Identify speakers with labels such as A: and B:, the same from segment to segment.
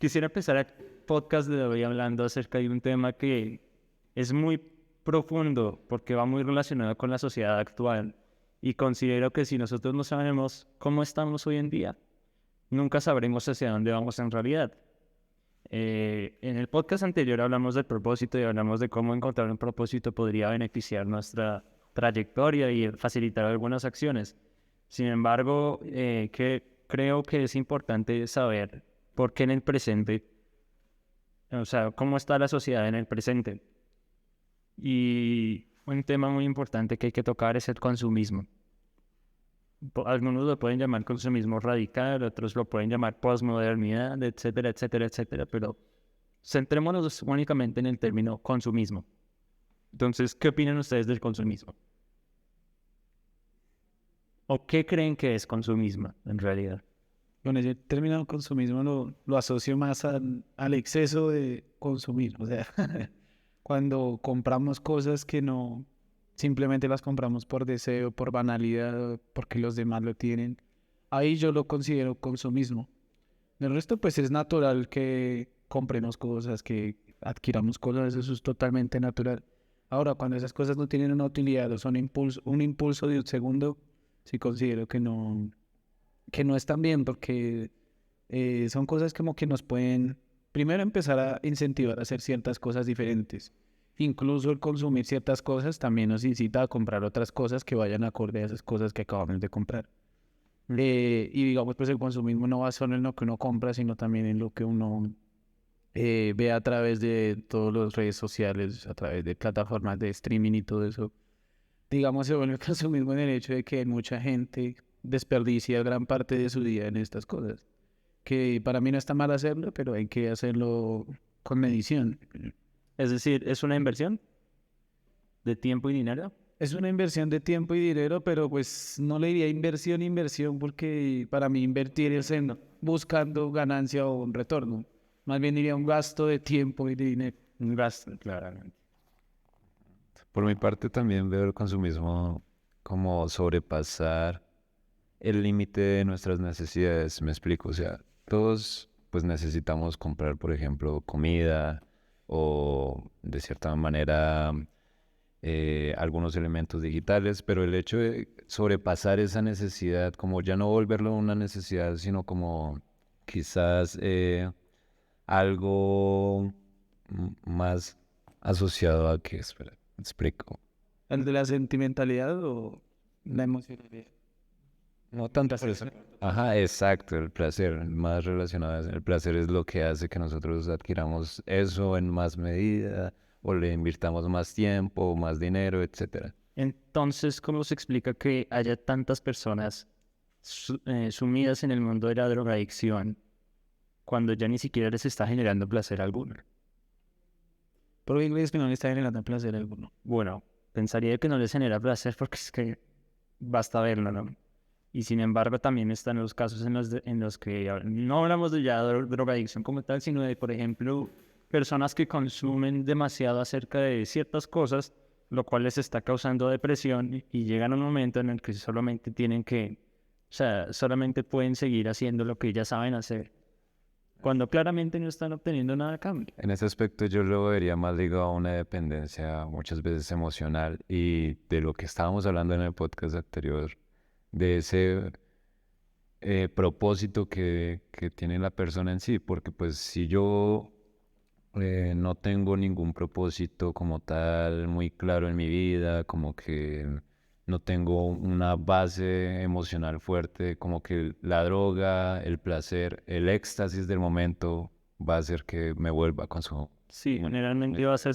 A: Quisiera empezar el podcast de hoy hablando acerca de un tema que es muy profundo porque va muy relacionado con la sociedad actual y considero que si nosotros no sabemos cómo estamos hoy en día, nunca sabremos hacia dónde vamos en realidad. En el podcast anterior hablamos del propósito y hablamos de cómo encontrar un propósito podría beneficiar nuestra trayectoria y facilitar algunas acciones. Sin embargo, creo que es importante saber por qué en el presente, o sea, cómo está la sociedad en el presente. Y un tema muy importante que hay que tocar es el consumismo. Algunos lo pueden llamar consumismo radical, otros lo pueden llamar posmodernidad, etcétera, etcétera, etcétera, pero centrémonos únicamente en el término consumismo. Entonces, ¿qué opinan ustedes del consumismo? ¿O qué creen que es consumismo en realidad?
B: Con ese término consumismo lo asocio más al exceso de consumir. O sea, cuando compramos cosas que no simplemente las compramos por deseo, por banalidad, porque los demás lo tienen, ahí yo lo considero consumismo. El resto, pues es natural que compremos cosas, que adquiramos cosas, eso es totalmente natural. Ahora, cuando esas cosas no tienen una utilidad o son un impulso de un segundo, sí considero que no están bien porque son cosas como que nos pueden, primero, empezar a incentivar a hacer ciertas cosas diferentes. Incluso el consumir ciertas cosas también nos incita a comprar otras cosas que vayan acorde a esas cosas que acabamos de comprar. Y digamos, pues el consumismo no va solo en lo que uno compra, sino también en lo que uno ve a través de todas las redes sociales, a través de plataformas de streaming y todo eso. Digamos, se vuelve consumismo en el hecho de que mucha gente desperdicia gran parte de su día en estas cosas. Que para mí no está mal hacerlo, pero hay que hacerlo con medición.
A: Es decir, ¿es una inversión de tiempo y dinero?
B: Es una inversión de tiempo y dinero, pero pues no le diría inversión, porque para mí invertir es en buscando ganancia o un retorno. Más bien diría un gasto de tiempo y de dinero.
A: Un gasto, claramente.
C: Por mi parte también veo el consumismo como sobrepasar el límite de nuestras necesidades, me explico, o sea, todos pues necesitamos comprar, por ejemplo, comida o de cierta manera algunos elementos digitales, pero el hecho de sobrepasar esa necesidad, como ya no volverlo una necesidad, sino como quizás algo más asociado a que, espera, me explico.
B: ¿El de la sentimentalidad o la emocionalidad?
C: No tanto por eso. Ajá, exacto, el placer, más relacionado a eso. El placer es lo que hace que nosotros adquiramos eso en más medida o le invirtamos más tiempo, más dinero, etcétera.
A: Entonces, ¿cómo se explica que haya tantas personas sumidas en el mundo de la drogadicción cuando ya ni siquiera les está generando placer alguno?
B: Porque inglés que no le está generando placer alguno.
A: Bueno, pensaría que no les genera placer porque es que basta verlo, ¿no? Y sin embargo también están los casos en los que no hablamos de ya drogadicción como tal, sino de, por ejemplo, personas que consumen demasiado acerca de ciertas cosas, lo cual les está causando depresión y llegan a un momento en el que solamente tienen que, o sea, solamente pueden seguir haciendo lo que ya saben hacer, cuando claramente no están obteniendo nada a cambio.
C: En ese aspecto yo lo vería más ligado a una dependencia muchas veces emocional y de lo que estábamos hablando en el podcast anterior, de ese propósito que tiene la persona en sí, porque pues si yo no tengo ningún propósito como tal muy claro en mi vida, como que no tengo una base emocional fuerte, como que la droga, el placer, el éxtasis del momento va a hacer que me vuelva con su...
A: Sí, generalmente va a ser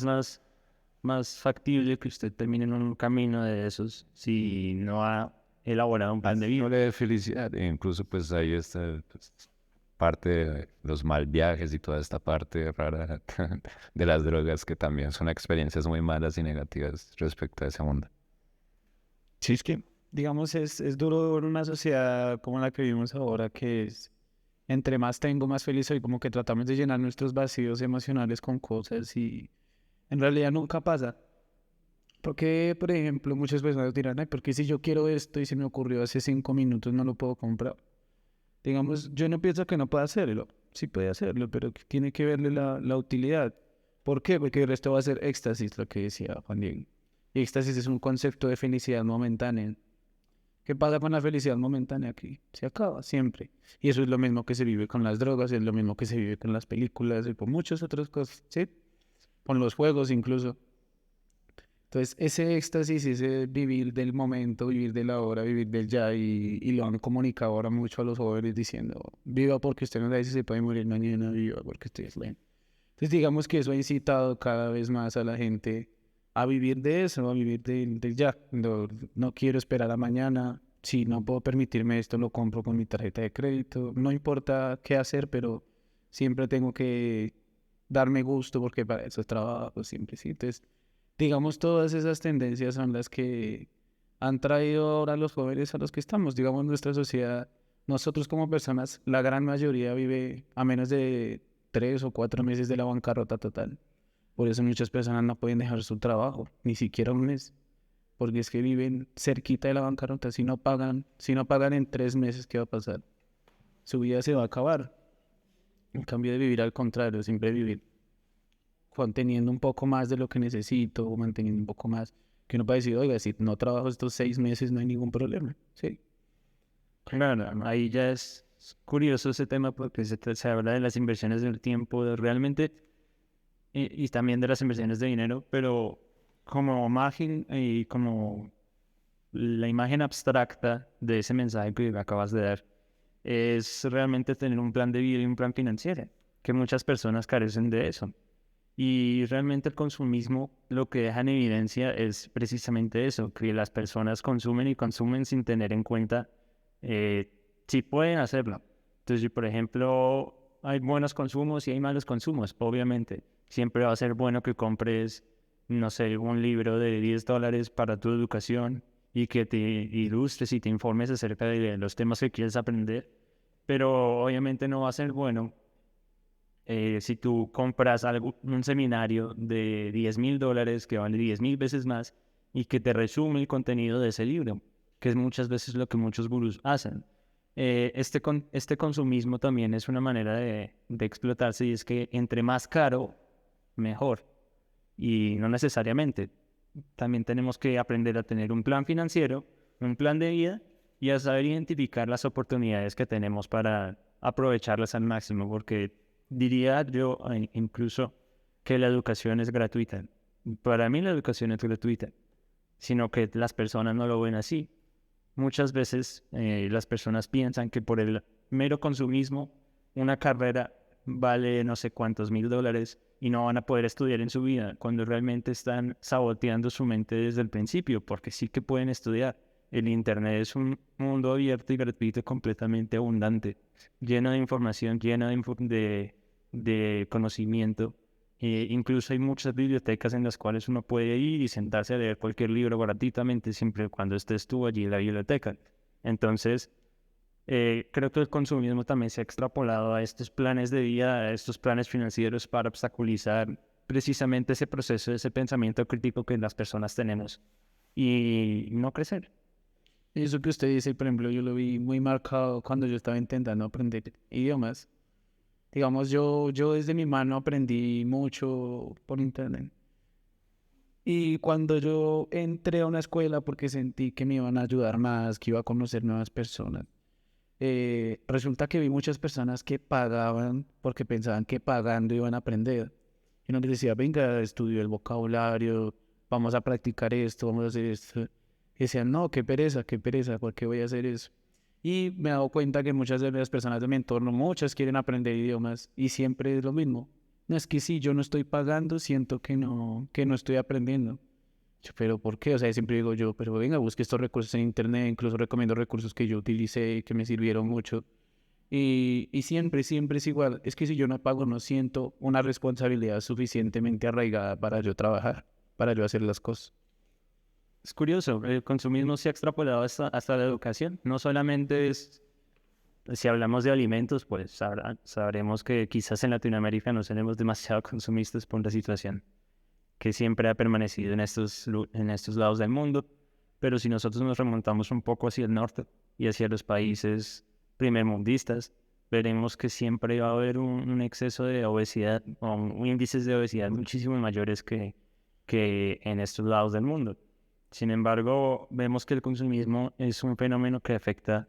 A: más factible que usted termine en un camino de esos si no ha elaborado un plan de vida.
C: de felicidad, e incluso pues ahí está pues, parte de los mal viajes y toda esta parte rara de las drogas que también son experiencias muy malas y negativas respecto a ese mundo.
B: Sí, es que, digamos, es duro en una sociedad como la que vivimos ahora, que es, entre más tengo, más feliz soy, como que tratamos de llenar nuestros vacíos emocionales con cosas y en realidad nunca pasa. Porque, por ejemplo, muchas personas dirán, ay, porque si yo quiero esto y se me ocurrió hace 5 minutos, no lo puedo comprar. Digamos, yo no pienso que no pueda hacerlo. sí puede hacerlo, pero tiene que verle la utilidad. ¿Por qué? Porque el resto va a ser éxtasis, lo que decía Juan Diego. Y éxtasis es un concepto de felicidad momentánea. ¿Qué pasa con la felicidad momentánea? Que se acaba siempre. Y eso es lo mismo que se vive con las drogas, es lo mismo que se vive con las películas y con muchas otras cosas, ¿sí? Con los juegos incluso. Entonces, ese éxtasis, ese vivir del momento, vivir de la hora, vivir del ya, y lo han comunicado ahora mucho a los jóvenes diciendo, viva porque usted no sabe si se puede morir mañana, viva porque usted es lento. Entonces, digamos que eso ha incitado cada vez más a la gente a vivir de eso, a vivir del ya. No, no quiero esperar a mañana, si no puedo permitirme esto, lo compro con mi tarjeta de crédito. No importa qué hacer, pero siempre tengo que darme gusto porque para eso trabajo siempre, ¿sí? Entonces, digamos, todas esas tendencias son las que han traído ahora a los jóvenes a los que estamos. Digamos, nuestra sociedad, nosotros como personas, la gran mayoría vive a menos de 3 o 4 meses de la bancarrota total. Por eso muchas personas no pueden dejar su trabajo, ni siquiera un mes, porque es que viven cerquita de la bancarrota. Si no pagan en 3 meses, ¿qué va a pasar? Su vida se va a acabar. En cambio de vivir al contrario, siempre vivir teniendo un poco más de lo que necesito, o manteniendo un poco más, que uno puede decir, oiga, si no trabajo estos 6 meses no hay ningún problema, sí.
A: Claro, ahí ya es curioso ese tema porque se habla de las inversiones del tiempo, realmente, y también de las inversiones de dinero, pero como imagen y como la imagen abstracta de ese mensaje que me acabas de dar es realmente tener un plan de vida y un plan financiero, que muchas personas carecen de eso. Y realmente el consumismo lo que deja en evidencia es precisamente eso, que las personas consumen y consumen sin tener en cuenta si pueden hacerlo. Entonces, si por ejemplo hay buenos consumos y hay malos consumos, obviamente, siempre va a ser bueno que compres, no sé, un libro de $10 para tu educación y que te ilustres y te informes acerca de los temas que quieres aprender, pero obviamente no va a ser bueno si tú compras un seminario de $10,000 que vale 10,000 veces más y que te resume el contenido de ese libro, que es muchas veces lo que muchos gurús hacen. Este consumismo también es una manera de explotarse, y es que entre más caro, mejor. Y no necesariamente. También tenemos que aprender a tener un plan financiero, un plan de vida y a saber identificar las oportunidades que tenemos para aprovecharlas al máximo, porque diría yo incluso que la educación es gratuita. Para mí la educación es gratuita, sino que las personas no lo ven así. Muchas veces las personas piensan que por el mero consumismo una carrera vale no sé cuántos $1,000 y no van a poder estudiar en su vida, cuando realmente están saboteando su mente desde el principio, porque sí que pueden estudiar. El Internet es un mundo abierto y gratuito completamente abundante, lleno de información, lleno de conocimiento. Incluso hay muchas bibliotecas en las cuales uno puede ir y sentarse a leer cualquier libro gratuitamente, siempre y cuando estés tú allí en la biblioteca. Entonces, creo que el consumismo también se ha extrapolado a estos planes de vida, a estos planes financieros para obstaculizar precisamente ese proceso, ese pensamiento crítico que las personas tenemos y no crecer.
B: Eso que usted dice, por ejemplo, yo lo vi muy marcado cuando yo estaba intentando aprender idiomas. Digamos, yo desde mi mano aprendí mucho por internet. Y cuando yo entré a una escuela porque sentí que me iban a ayudar más, que iba a conocer nuevas personas, resulta que vi muchas personas que pagaban porque pensaban que pagando iban a aprender. Y uno les decía, venga, estudio el vocabulario, vamos a practicar esto, vamos a hacer esto. Y decían, no, qué pereza, ¿por qué voy a hacer eso? Y me he dado cuenta que muchas de las personas de mi entorno, muchas quieren aprender idiomas y siempre es lo mismo. No, es que si yo no estoy pagando, siento que no estoy aprendiendo. Pero ¿por qué? O sea, siempre digo yo, pero venga, busque estos recursos en internet, incluso recomiendo recursos que yo utilicé y que me sirvieron mucho. Y siempre es igual. Es que si yo no pago, no siento una responsabilidad suficientemente arraigada para yo trabajar, para yo hacer las cosas.
A: Es curioso, el consumismo se ha extrapolado hasta la educación. No solamente es, si hablamos de alimentos, pues sabremos que quizás en Latinoamérica no seremos demasiado consumistas por la situación que siempre ha permanecido en estos lados del mundo. Pero si nosotros nos remontamos un poco hacia el norte y hacia los países primermundistas, veremos que siempre va a haber un exceso de obesidad o índices de obesidad muchísimo mayores que en estos lados del mundo. Sin embargo, vemos que el consumismo es un fenómeno que afecta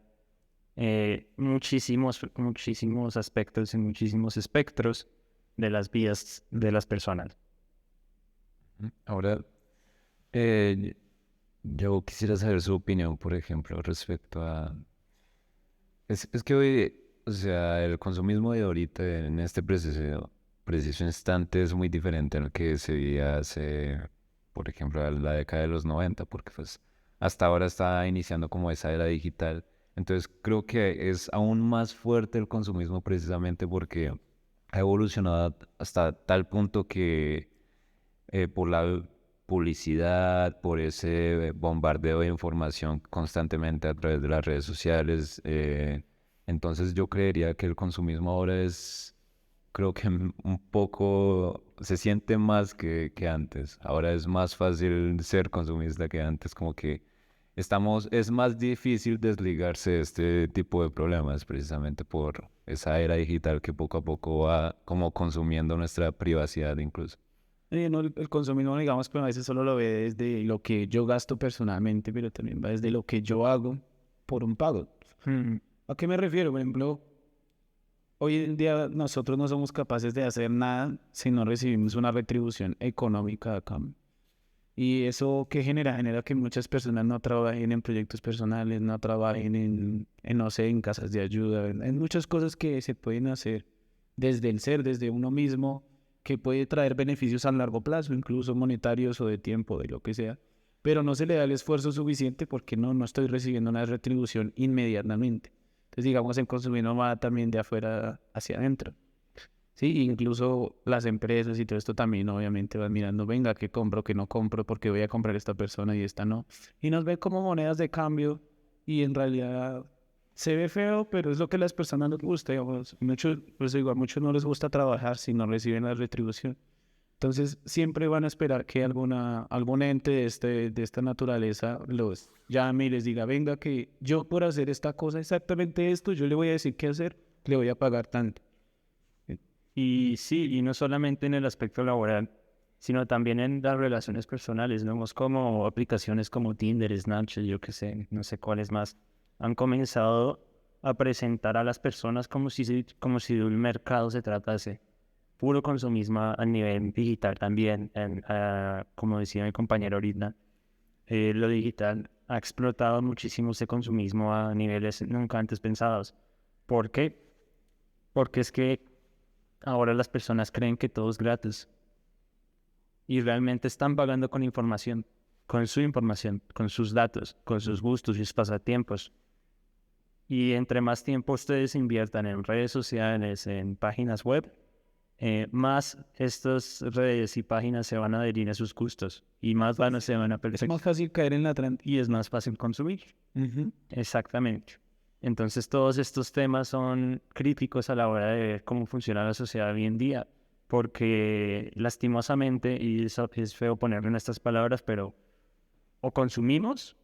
A: muchísimos aspectos y muchísimos espectros de las vidas de las personas.
C: Ahora, yo quisiera saber su opinión, por ejemplo, respecto a... Es que hoy, o sea, el consumismo de ahorita, en este preciso instante, es muy diferente al que se veía hace, por ejemplo, a la década de los 90, porque pues hasta ahora está iniciando como esa era digital. Entonces creo que es aún más fuerte el consumismo precisamente porque ha evolucionado hasta tal punto que por la publicidad, por ese bombardeo de información constantemente a través de las redes sociales. Entonces yo creería que el consumismo ahora es, creo que un poco, se siente más que antes. Ahora es más fácil ser consumista que antes, como que es más difícil desligarse de este tipo de problemas precisamente por esa era digital que poco a poco va como consumiendo nuestra privacidad incluso.
B: No, el consumismo, digamos, que a veces solo lo ve desde lo que yo gasto personalmente, pero también va desde lo que yo hago por un pago. ¿A qué me refiero? Por ejemplo, hoy en día nosotros no somos capaces de hacer nada si no recibimos una retribución económica a cambio. ¿Y eso qué genera? Genera que muchas personas no trabajen en proyectos personales, no trabajen no sé, en casas de ayuda, en muchas cosas que se pueden hacer desde el ser, desde uno mismo, que puede traer beneficios a largo plazo, incluso monetarios o de tiempo, de lo que sea. Pero no se le da el esfuerzo suficiente porque no estoy recibiendo una retribución inmediatamente. Entonces, digamos, el consumidor va también de afuera hacia adentro. Sí, incluso las empresas y todo esto también obviamente van mirando, venga, qué compro, qué no compro, porque voy a comprar esta persona y esta no. Y nos ve como monedas de cambio y en realidad se ve feo, pero es lo que a las personas les gusta. Digamos. Pues igual, muchos no les gusta trabajar si no reciben la retribución. Entonces siempre van a esperar que algún ente de esta naturaleza los llame y les diga, venga, que yo por hacer esta cosa, exactamente esto, yo le voy a decir qué hacer, le voy a pagar tanto.
A: Y sí, y no solamente en el aspecto laboral, sino también en las relaciones personales. Vemos como aplicaciones como Tinder, Snapchat, yo qué sé, no sé cuáles más, han comenzado a presentar a las personas como si de un mercado se tratase. Puro consumismo a nivel digital también, como decía mi compañero ahorita. Lo digital ha explotado muchísimo ese consumismo a niveles nunca antes pensados. ¿Por qué? Porque es que ahora las personas creen que todo es gratis y realmente están pagando con información, con sus datos, con sus gustos y sus pasatiempos. Y entre más tiempo ustedes inviertan en redes sociales, en páginas web, más estas redes y páginas se van a adherir a sus gustos y más se van a
B: Es
A: perfeccionar
B: más fácil caer en la trampa.
A: y es más fácil consumir. Exactamente. Entonces todos estos temas son críticos a la hora de ver cómo funciona la sociedad hoy en día, porque lastimosamente, y eso es feo ponerlo en estas palabras, pero o consumimos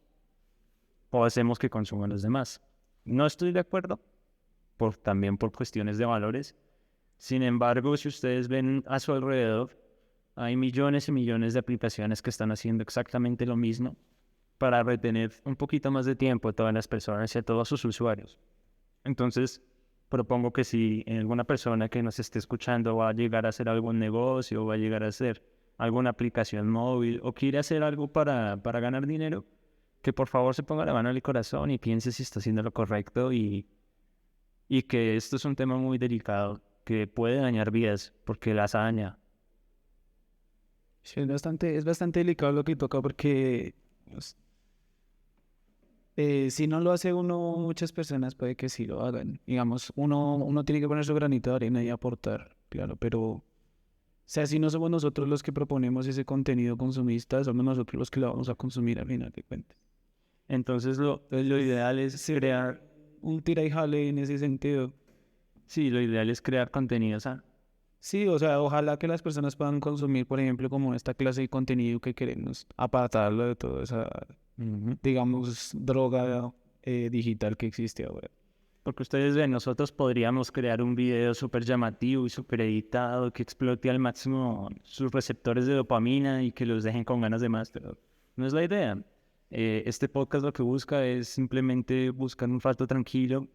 A: o hacemos que consuman los demás. No estoy de acuerdo, también por cuestiones de valores. Sin embargo, si ustedes ven a su alrededor, hay millones y millones de aplicaciones que están haciendo exactamente lo mismo para retener un poquito más de tiempo a todas las personas y a todos sus usuarios. Entonces, propongo que si alguna persona que nos esté escuchando va a llegar a hacer algún negocio o va a llegar a hacer alguna aplicación móvil o quiere hacer algo para ganar dinero, que por favor se ponga la mano al corazón y piense si está haciendo lo correcto y que esto es un tema muy delicado que puede dañar vidas porque las daña.
B: Sí, es bastante delicado lo que toca porque si no lo hace uno, muchas personas puede que sí lo hagan. Digamos, uno tiene que poner su granito de arena y aportar, claro, pero o sea, si no somos nosotros los que proponemos ese contenido consumista, somos nosotros los que lo vamos a consumir al final de cuentas.
A: Entonces lo ideal es crear,
B: Un tira y jale en ese sentido.
A: sí, lo ideal es crear contenidos.
B: Sí, o sea, ojalá que las personas puedan consumir, por ejemplo, como esta clase de contenido que queremos, apartarlo de toda esa, digamos, droga digital que existe ahora.
A: Porque ustedes ven, nosotros podríamos crear un video súper llamativo y súper editado que explote al máximo sus receptores de dopamina y que los dejen con ganas de más, pero no es la idea. Este podcast lo que busca es simplemente buscar un rato tranquilo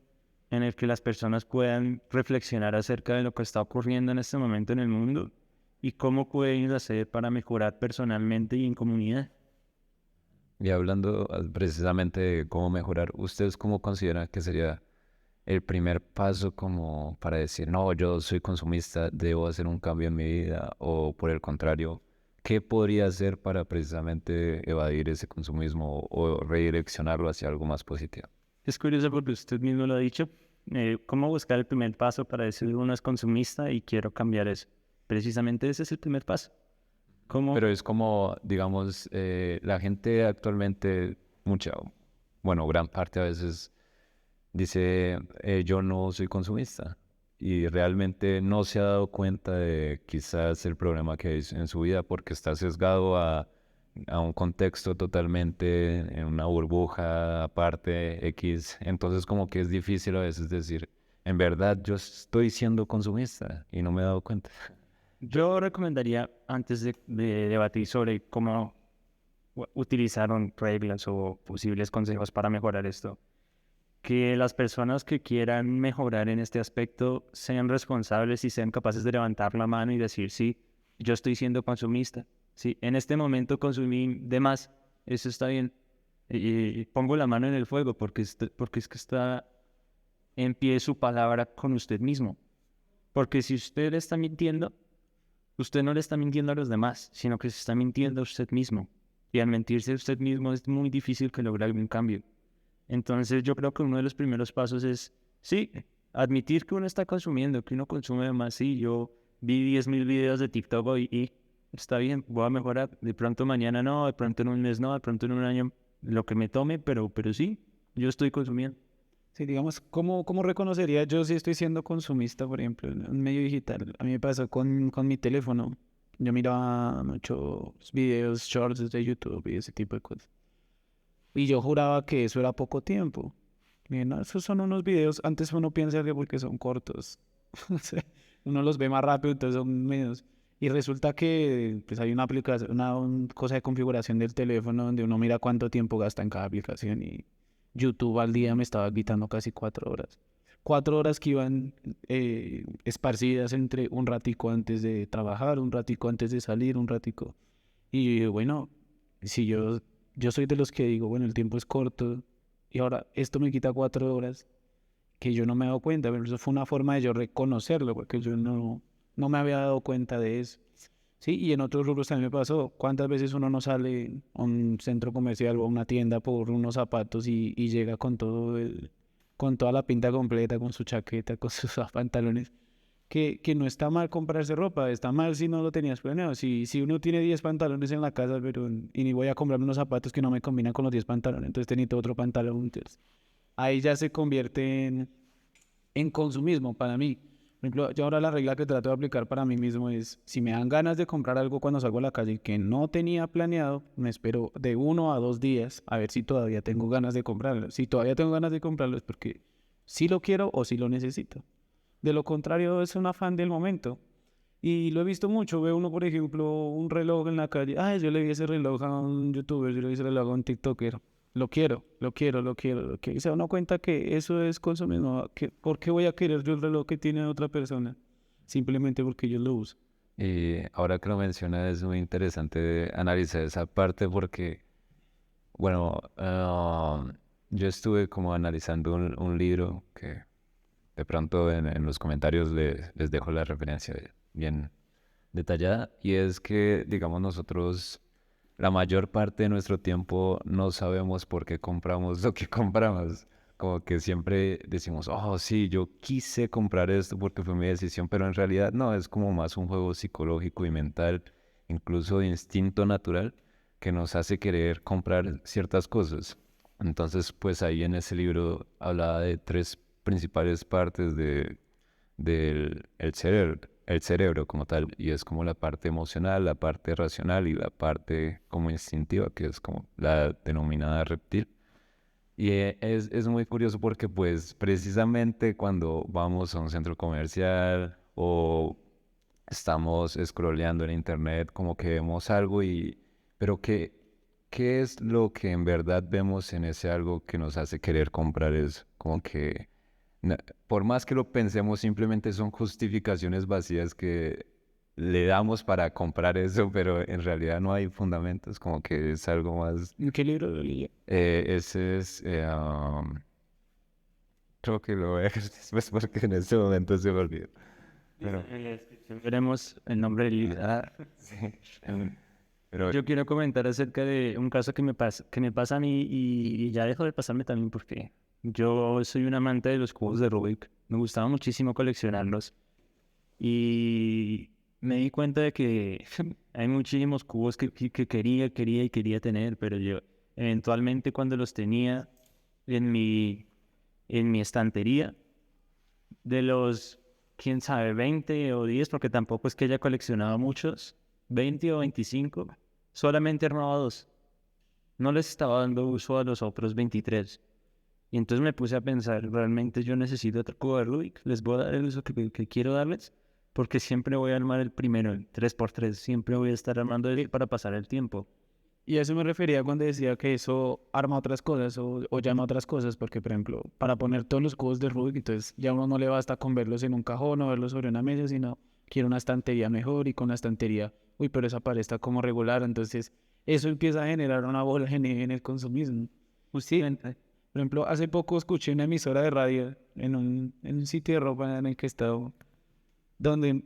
A: en el que las personas puedan reflexionar acerca de lo que está ocurriendo en este momento en el mundo y cómo pueden hacer para mejorar personalmente y en comunidad.
C: Y hablando precisamente de cómo mejorar, ¿ustedes cómo consideran que sería el primer paso como para decir, no, yo soy consumista, debo hacer un cambio en mi vida? O por el contrario, ¿qué podría hacer para precisamente evadir ese consumismo o redireccionarlo hacia algo más positivo?
A: Es curioso porque usted mismo lo ha dicho. ¿Cómo buscar el primer paso para decir uno es consumista y quiero cambiar eso? Precisamente ese es el primer paso. ¿Cómo?
C: Pero es como, digamos, la gente actualmente, bueno, gran parte a veces dice, yo no soy consumista y realmente no se ha dado cuenta de quizás el problema que hay en su vida porque está sesgado a un contexto totalmente en una burbuja aparte X. Entonces como que es difícil a veces decir, en verdad yo estoy siendo consumista y no me he dado cuenta.
A: Yo recomendaría, antes de debatir sobre cómo utilizaron reglas o posibles consejos para mejorar esto, que las personas que quieran mejorar en este aspecto sean responsables y sean capaces de levantar la mano y decir, sí, yo estoy siendo consumista. Sí, en este momento consumí de más, eso está bien. Y pongo la mano en el fuego porque es que está en pie su palabra con usted mismo. Porque si usted está mintiendo, usted no le está mintiendo a los demás, sino que se está mintiendo a usted mismo. Y al mentirse a usted mismo es muy difícil que logre algún cambio. Entonces yo creo que uno de los primeros pasos es, sí, admitir que uno está consumiendo, que uno consume de más. Sí, yo vi 10.000 videos de TikTok hoy y está bien, voy a mejorar. De pronto mañana no, de pronto en un mes no, de pronto en un año, lo que me tome, pero sí, yo estoy consumiendo.
B: Sí, digamos, ¿cómo reconocería yo si estoy siendo consumista, por ejemplo, en un medio digital? A mí me pasó con mi teléfono. Yo miraba muchos videos, shorts de YouTube y ese tipo de cosas. Y yo juraba que eso era poco tiempo. Y no, esos son unos videos, antes uno piensa que porque son cortos. O sea, uno los ve más rápido, entonces son menos. Y resulta que pues hay una aplicación, una cosa de configuración del teléfono donde uno mira cuánto tiempo gasta en cada aplicación y YouTube al día me estaba quitando casi 4 horas. 4 horas que iban esparcidas entre un ratico antes de trabajar, un ratico antes de salir, un ratico. Y bueno, si yo soy de los que digo, bueno, el tiempo es corto y ahora esto me quita 4 horas que yo no me he dado cuenta, pero eso fue una forma de yo reconocerlo, porque yo no me había dado cuenta de eso. Sí, y en otros rubros también me pasó. ¿Cuántas veces uno no sale a un centro comercial o a una tienda por unos zapatos y llega con con toda la pinta completa, con su chaqueta, con sus pantalones? Que no está mal comprarse ropa, está mal si no lo tenías planeado. Si uno tiene 10 pantalones en la casa, pero y ni voy a comprarme unos zapatos que no me combinan con los 10 pantalones, entonces necesito otro pantalón. Entonces, ahí ya se convierte en consumismo para mí. Por ejemplo, yo ahora la regla que trato de aplicar para mí mismo es, si me dan ganas de comprar algo cuando salgo a la calle que no tenía planeado, me espero de 1 a 2 días a ver si todavía tengo ganas de comprarlo. Si todavía tengo ganas de comprarlo es porque sí lo quiero o sí lo necesito. De lo contrario, es un afán del momento. Y lo he visto mucho. Ve uno, por ejemplo, un reloj en la calle. Ay, yo le vi ese reloj a un youtuber, yo le vi ese reloj a un tiktoker. Lo quiero, lo quiero, lo quiero, lo quiero. Y se da uno cuenta que eso es consumismo. ¿Por qué voy a querer yo el reloj que tiene otra persona? Simplemente porque yo lo uso.
C: Y ahora que lo mencionas es muy interesante analizar esa parte porque, bueno, yo estuve como analizando un libro que de pronto en los comentarios les dejo la referencia bien detallada y es que, digamos, nosotros la mayor parte de nuestro tiempo no sabemos por qué compramos lo que compramos. Como que siempre decimos, oh, sí, yo quise comprar esto porque fue mi decisión, pero en realidad no, es como más un juego psicológico y mental, incluso de instinto natural, que nos hace querer comprar ciertas cosas. Entonces, pues ahí en ese libro hablaba de tres principales partes del el cerebro como tal, y es como la parte emocional, la parte racional y la parte como instintiva, que es como la denominada reptil. Y es muy curioso porque pues precisamente cuando vamos a un centro comercial o estamos scrolleando en internet, como que vemos algo pero ¿qué es lo que en verdad vemos en ese algo que nos hace querer comprar eso? Como que na- por más que lo pensemos, simplemente son justificaciones vacías que le damos para comprar eso, pero en realidad no hay fundamentos, como que es algo más.
B: ¿En qué libro lo leí?
C: Ese es, creo que lo voy a dejar después porque en este momento se me olvidó. Pero,
A: En la descripción veremos el nombre del libro.
C: sí, pero
A: Yo quiero comentar acerca de un caso que me pasa a mí y ya dejo de pasarme también porque yo soy un amante de los cubos de Rubik. Me gustaba muchísimo coleccionarlos y me di cuenta de que hay muchísimos cubos que quería tener, pero yo eventualmente cuando los tenía en mi estantería, de los, quién sabe, 20 o 10, porque tampoco es que haya coleccionado muchos, 20 o 25, solamente armaba dos. No les estaba dando uso a los otros 23. Y entonces me puse a pensar, realmente yo necesito otro cubo de Rubik, les voy a dar el uso que quiero darles, porque siempre voy a armar el primero, el 3x3, siempre voy a estar armando él para pasar el tiempo.
B: Y a eso me refería cuando decía que eso arma otras cosas o llama otras cosas, porque por ejemplo, para poner todos los cubos de Rubik, entonces ya uno no le basta con verlos en un cajón o verlos sobre una mesa, sino quiere una estantería mejor y con la estantería, uy, pero esa pared está como regular, entonces eso empieza a generar una bola de nieve en el consumismo.
A: Justamente.
B: Por ejemplo, hace poco escuché una emisora de radio en un sitio de ropa en el que estaba, donde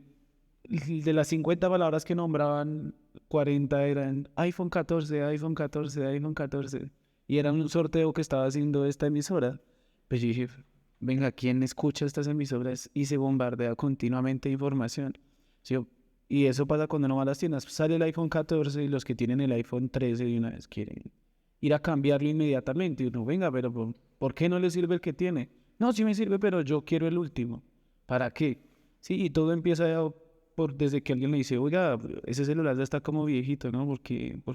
B: de las 50 palabras que nombraban, 40 eran iPhone 14, iPhone 14, iPhone 14. Y era un sorteo que estaba haciendo esta emisora. Pues yo dije, venga, ¿quién escucha estas emisoras y se bombardea continuamente de información? Sí, y eso pasa cuando uno va a las tiendas. Sale el iPhone 14 y los que tienen el iPhone 13 de una vez quieren ir a cambiarlo inmediatamente. Y uno, venga, pero ¿por qué no le sirve el que tiene? No, sí me sirve, pero yo quiero el último. ¿Para qué? Sí, y todo empieza desde que alguien le dice, oiga, ese celular ya está como viejito, ¿no? ¿Por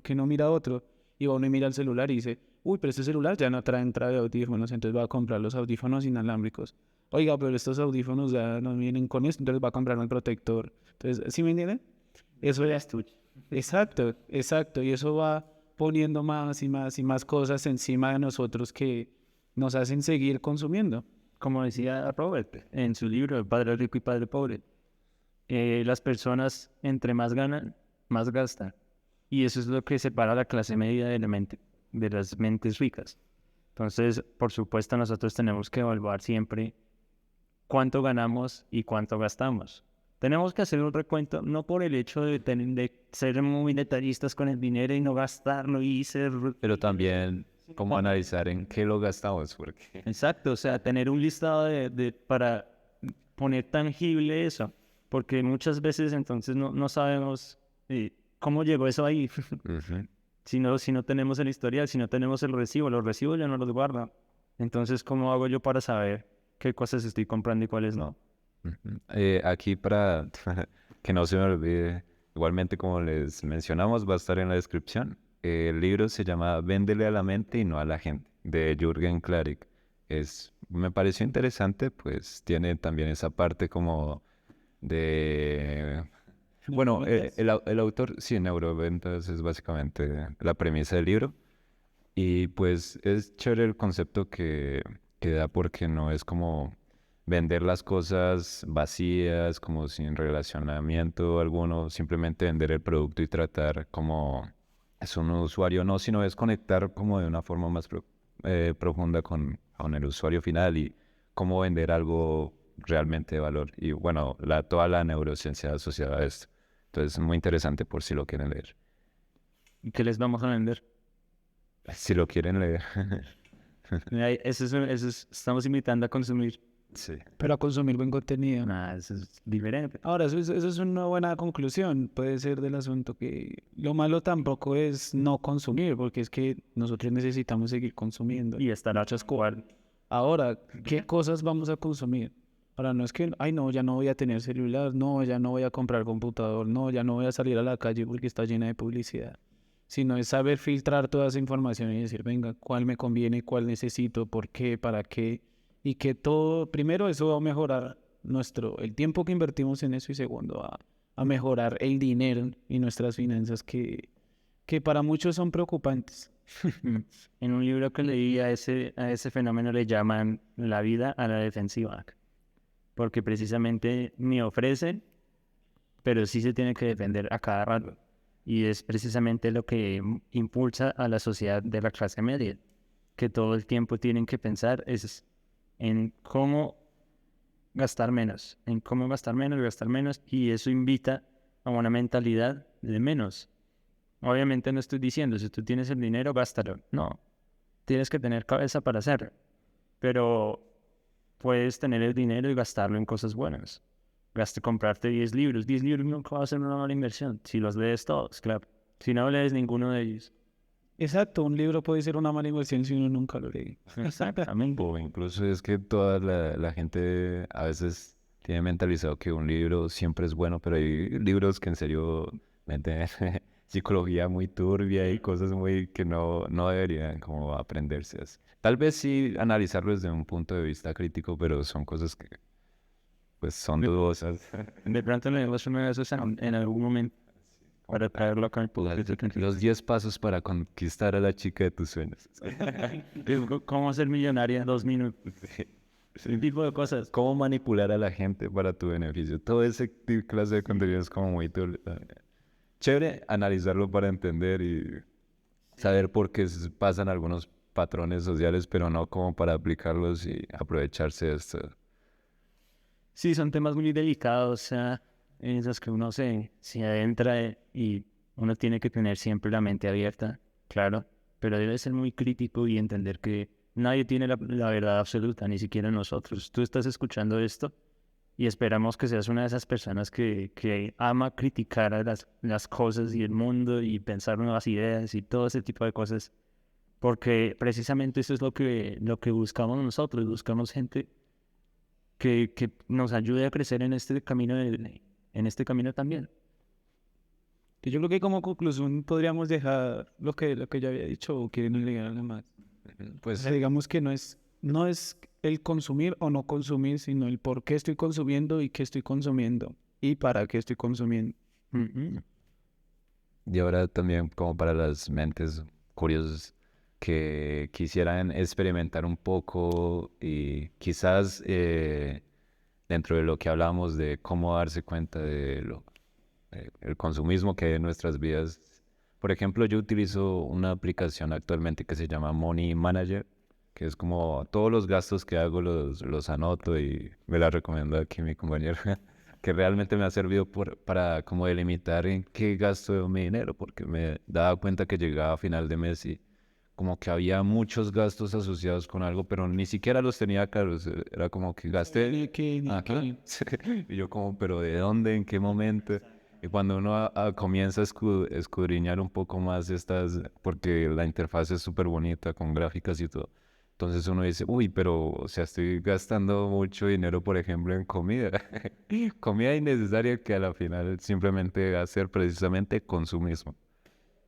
B: qué no mira otro? Y va uno y mira el celular y dice, uy, pero este celular ya no trae entrada de audífonos, entonces va a comprar los audífonos inalámbricos. Oiga, pero estos audífonos ya no vienen con esto, entonces va a comprar un protector. Entonces, ¿sí me entienden? Eso ya es tuyo. Exacto, exacto. Y eso va poniendo más y más y más cosas encima de nosotros que nos hacen seguir consumiendo.
A: Como decía Robert en su libro El Padre Rico y Padre Pobre, las personas entre más ganan, más gastan. Y eso es lo que separa a la clase media de la mente, de las mentes ricas. Entonces, por supuesto, nosotros tenemos que evaluar siempre cuánto ganamos y cuánto gastamos. Tenemos que hacer un recuento, no por el hecho de ser muy detallistas con el dinero y no gastarlo y ser...
C: pero también cómo analizar en qué lo gastamos, porque
A: Exacto, o sea, tener un listado para poner tangible eso, porque muchas veces entonces no sabemos cómo llegó eso ahí.
C: Ujú.
A: Si no tenemos el historial, si no tenemos el recibo, los recibos ya no los guardan. Entonces, ¿cómo hago yo para saber qué cosas estoy comprando y cuáles no?
C: Ujú. Aquí para que no se me olvide, igualmente como les mencionamos, va a estar en la descripción. El libro se llama Véndele a la mente y no a la gente, de Jürgen Klarik. Me pareció interesante, pues tiene también esa parte como de... Bueno,
B: Neuroventas.
C: el autor, sí, neuroventas es básicamente la premisa del libro. Y pues es chévere el concepto que da porque no es como vender las cosas vacías, como sin relacionamiento alguno, simplemente vender el producto y tratar como es un usuario, no, sino es conectar como de una forma más profunda con el usuario final y cómo vender algo realmente de valor. Y bueno, toda la neurociencia asociada a esto. Entonces, muy interesante por si lo quieren leer.
A: ¿Y qué les vamos a vender?
C: Si lo quieren leer.
A: Estamos invitando a consumir.
C: Sí.
B: Pero a consumir buen contenido.
A: Nada, eso es diferente.
B: Ahora, eso es una buena conclusión, puede ser del asunto que lo malo tampoco es no consumir, porque es que nosotros necesitamos seguir consumiendo.
A: Y estar
B: Muchas cosas.
A: actual.
B: Ahora, ¿qué cosas vamos a consumir? Ahora, no es que, ay, no, ya no voy a tener celular, no, ya no voy a comprar computador, no, ya no voy a salir a la calle porque está llena de publicidad. sino es saber filtrar toda esa información y decir, venga, cuál me conviene, cuál necesito, por qué, para qué, y que todo, primero eso va a mejorar el tiempo que invertimos en eso y segundo, a mejorar el dinero y nuestras finanzas que para muchos son preocupantes.
A: En un libro que leí a ese fenómeno le llaman la vida a la defensiva, porque precisamente ni ofrecen, pero sí se tiene que defender a cada rato. Y es precisamente lo que impulsa a la sociedad de la clase media, que todo el tiempo tienen que pensar es en cómo gastar menos, gastar menos, y eso invita a una mentalidad de menos. Obviamente no estoy diciendo, si tú tienes el dinero, gástalo. No, tienes que tener cabeza para hacerlo, pero puedes tener el dinero y gastarlo en cosas buenas. Comprarte 10 libros. 10 libros nunca va a ser una mala inversión, si los lees todos, claro. Si no lees ninguno de ellos.
B: Exacto, un libro puede ser una mala inversión si uno nunca lo lee.
A: Exactamente.
C: O incluso es que toda la gente a veces tiene mentalizado que un libro siempre es bueno, pero hay libros que en serio meten psicología muy turbia y cosas muy que no deberían como aprenderse. Tal vez sí analizarlo desde un punto de vista crítico, pero son cosas que pues son dudosas.
A: De pronto leemos uno de esos en algún momento para traerlo acá al podcast.
C: Los 10 pasos para conquistar a la chica de tus sueños.
A: ¿Cómo ser millonaria en 2 minutos? Ese tipo de cosas.
C: Cómo manipular a la gente para tu beneficio. Todo ese clase de contenido es como muy chévere analizarlo para entender y saber por qué pasan algunos patrones sociales, pero no como para aplicarlos y aprovecharse de esto.
A: Sí, son temas muy delicados, o sea, en esos que uno se adentra y uno tiene que tener siempre la mente abierta, claro, pero debe ser muy crítico y entender que nadie tiene la verdad absoluta, ni siquiera nosotros. Tú estás escuchando esto y esperamos que seas una de esas personas que ama criticar a las cosas y el mundo y pensar nuevas ideas y todo ese tipo de cosas, porque precisamente eso es lo que buscamos nosotros. Buscamos gente que nos ayude a crecer en este camino en este camino también.
B: Yo creo que como conclusión podríamos dejar lo que yo había dicho o quieren agregar algo más. O
C: Pues
B: sea, digamos que no es el consumir o no consumir, sino el por qué estoy consumiendo y qué estoy consumiendo y para qué estoy consumiendo.
A: Ujú.
C: y ahora también como para las mentes curiosas que quisieran experimentar un poco y quizás dentro de lo que hablamos de cómo darse cuenta de el consumismo que hay en nuestras vidas. Por ejemplo, yo utilizo una aplicación actualmente que se llama Money Manager, que es como todos los gastos que hago los anoto y me la recomiendo aquí mi compañero, que realmente me ha servido para como delimitar en qué gasto mi dinero, porque me daba cuenta que llegaba a final de mes y como que había muchos gastos asociados con algo, pero ni siquiera los tenía claros. Era como que gasté. Ajá. Y yo como, pero ¿de dónde? ¿En qué momento? Y cuando uno comienza a escudriñar un poco más porque la interfaz es súper bonita con gráficas y todo. Entonces uno dice, uy, pero, o sea, estoy gastando mucho dinero, por ejemplo, en comida. Comida innecesaria que a la final simplemente va a ser precisamente consumismo.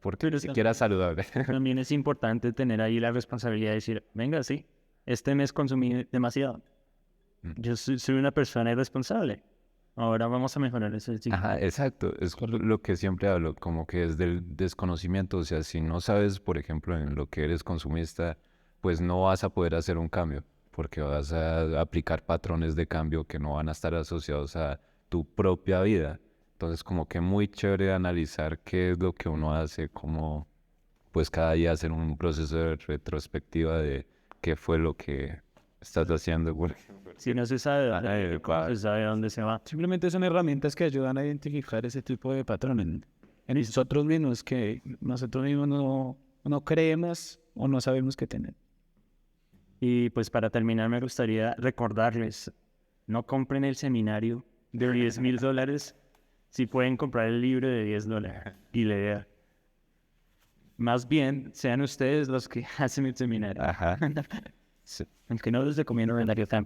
C: Porque
A: Pero
C: ni siquiera saludable.
A: también es importante tener ahí la responsabilidad de decir, venga, sí, este mes consumí demasiado. Yo soy una persona irresponsable. Ahora vamos a mejorar eso. Sí.
C: Ajá, exacto. Es lo que siempre hablo, como que es del desconocimiento. O sea, si no sabes, por ejemplo, en lo que eres consumista, pues no vas a poder hacer un cambio, porque vas a aplicar patrones de cambio que no van a estar asociados a tu propia vida. Entonces, como que muy chévere analizar qué es lo que uno hace, como pues cada día hacer un proceso de retrospectiva de qué fue lo que estás haciendo.
A: Si no se sabe, no se sabe a dónde se va.
B: Simplemente son herramientas que ayudan a identificar ese tipo de patrones en nosotros mismos que nosotros mismos no creemos o no sabemos que tenemos.
A: Y pues para terminar me gustaría recordarles, no compren el seminario de $10,000 si pueden comprar el libro de $10 y leer. Más bien, sean ustedes los que hacen el seminario.
C: Ajá.
A: Aunque no les recomiendo vender tan